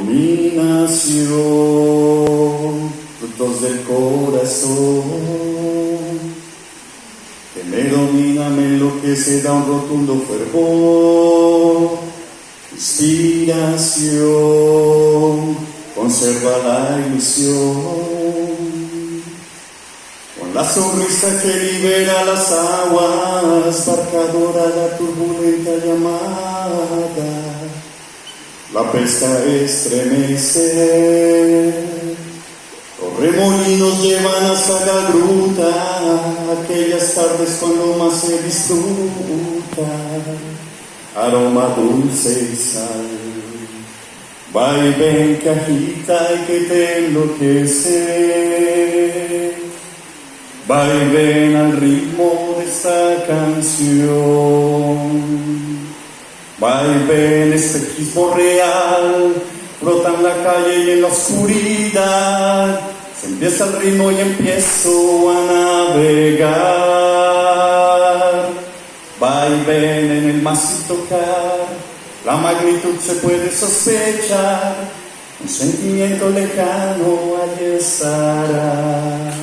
Iluminación, frutos del corazón, que me domina, me enloquece, da un rotundo fervor. Inspiración, conserva la ilusión, con la sonrisa que libera las aguas, marcadora la turbulenta llamada. La pesca estremece, los remolinos llevan hasta la gruta, aquellas tardes cuando más se disfruta, aroma dulce y sal, va y ven que agita y que te enloquece, va y ven al ritmo de esta canción. Va y ven, espejismo real, brotan la calle y en la oscuridad se empieza el ritmo y empiezo a navegar. Va y ven en el mar sin tocar, la magnitud se puede sospechar, un sentimiento lejano allí estará.